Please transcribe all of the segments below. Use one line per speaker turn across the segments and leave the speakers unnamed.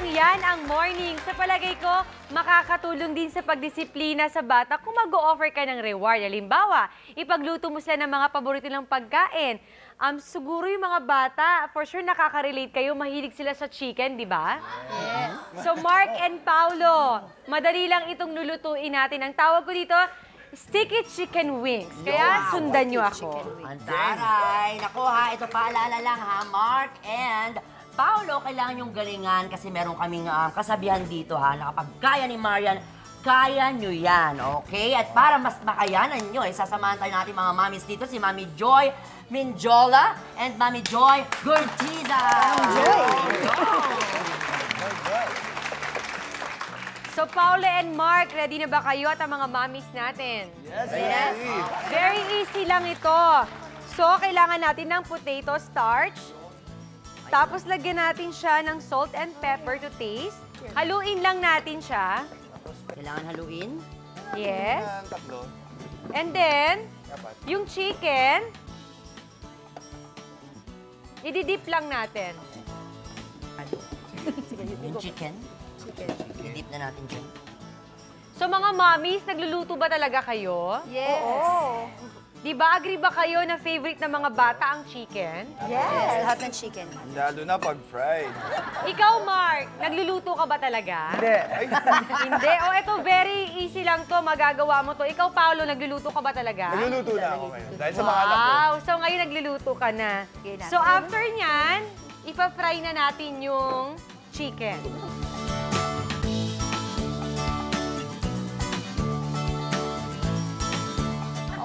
lang yan ang morning. Sa palagay ko, makakatulong din sa pagdisiplina sa bata kung mag-o-offer ka ng reward. Halimbawa, ipagluto mo sila ng mga paborito ng pagkain. Siguro yung mga bata, for sure nakaka-relate kayo, mahilig sila sa chicken, di ba? Yes. So Mark and Paulo, madali lang itong lulutuin natin. Ang tawag ko dito, sticky chicken wings. Kaya sundan nyo ako.
Antaray! Naku ha, ito paalala lang ha, Mark and Paulo, kailangan yung galingan kasi meron kaming kasabihan dito ha, na kapag kaya ni Marian, kaya nyo yan, okay? At para mas makayanan nyo, sasamahan tayo natin mga mamis dito, si Mami Joy Minjola and Mami Joy Gurtiza.
So, Paulo and Mark, ready na ba kayo at ang mga mamis natin?
Yes.
Very easy lang ito. So, kailangan natin ng potato starch. Tapos, lagyan natin siya ng salt and pepper to taste. Haluin lang natin siya.
Kailangan haluin?
Yes.
Tatlo.
And then, yung chicken, ididip lang natin.
Yung chicken? I-dip na natin dyan.
So, mga mommies, nagluluto ba talaga kayo?
Yes.
Oo. Di ba, agree ba kayo na favorite ng mga bata ang chicken?
Yes. Lahat ng chicken.
Lalo na pag fried.
Ikaw, Mark, nagluluto ka ba talaga?
Hindi. Ay,
Hindi. O, ito, very easy lang to. Magagawa mo to. Ikaw, Paolo, nagluluto ka ba talaga?
nagluluto na ako ngayon. Dahil sa mga anak ko.
Wow! So, ngayon nagluluto ka na. So, after nyan, ipa-fry na natin yung chicken.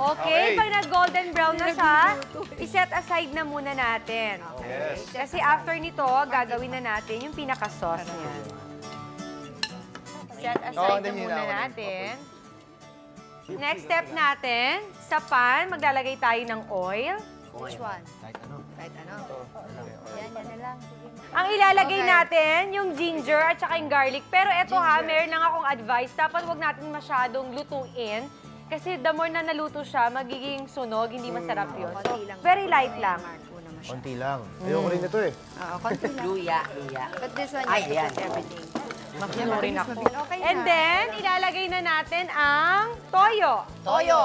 Okay, pag nag-golden brown na siya, iset aside na muna natin.
Yes.
Kasi after nito, gagawin na natin yung pinaka-sauce niya. Set aside na muna natin. Next step natin, sa pan, maglalagay tayo ng oil.
Which one? Kahit ano. Yan na lang. Sige.
Ang ilalagay natin, yung ginger at saka yung garlic. Pero eto ha, meron lang akong advice. Dapat wag natin masyadong lutuin. Kasi the more na naluto siya, magiging sunog, hindi masarap yun. So, very light lang.
Konti lang. Ayoko rin ito eh.
Oo, konti lang.
Luya.
But this one,
Ay,
you
ayan.
put everything.
Ano rin ako.
Okay na.
And then, ilalagay na natin ang toyo.
Toyo,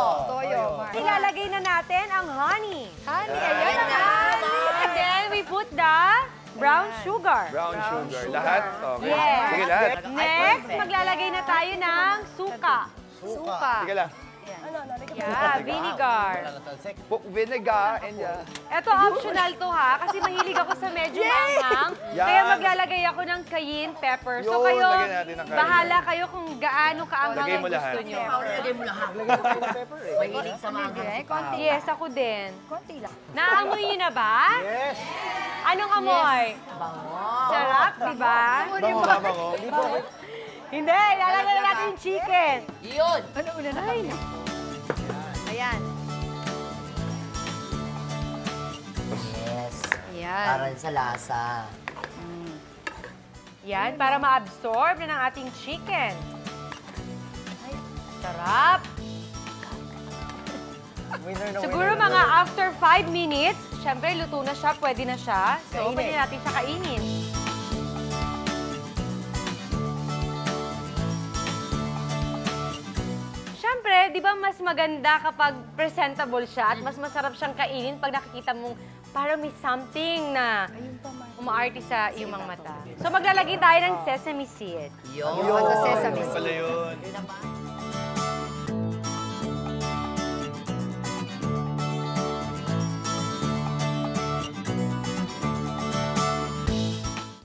Mark.
Ilalagay na natin ang honey.
Honey, ayan na.
And then, we put the brown sugar.
Brown sugar. Lahat? Okay.
Yes.
Sige, lahat.
Next, maglalagay na tayo ng suka.
Suka.
Sige lang.
Yeah, vinegar.
Vinegar and
Ito optional to ha, kasi mahilig ako sa medyo maanghang.
Yan.
Kaya maglalagay ako ng cayenne pepper. So
Yun,
kayo,
lagyan natin ng cayenne.
bahala kayo kung gaano kaanghang
Lagay
ang
mo
gusto
lahat.
nyo.
Lagay mo lahat. Mahilig sa mga
Konti.
Yes, ako din.
Konti lang.
Naamoy nyo na ba?
Yes!
Anong amoy? Sarap, di ba?
Bango.
Hindi, ilalagay na natin yung chicken.
Yun!
Ano una na kami? Ayan.
Yes.
Ayan.
Para sa lasa.
Yan, para ma-absorb na ng ating chicken. Sarap. Siguro mga after 5 minutes, syempre luto na siya, pwede na siya. So, pwede natin siya kainin. Siyempre, di ba mas maganda kapag presentable siya at mas masarap siyang kainin pag nakikita mong parang may something na umaarte sa iyong mga mata. So, maglalagay tayo ng sesame seed.
Yun.
Sesame seed.
Pala yun.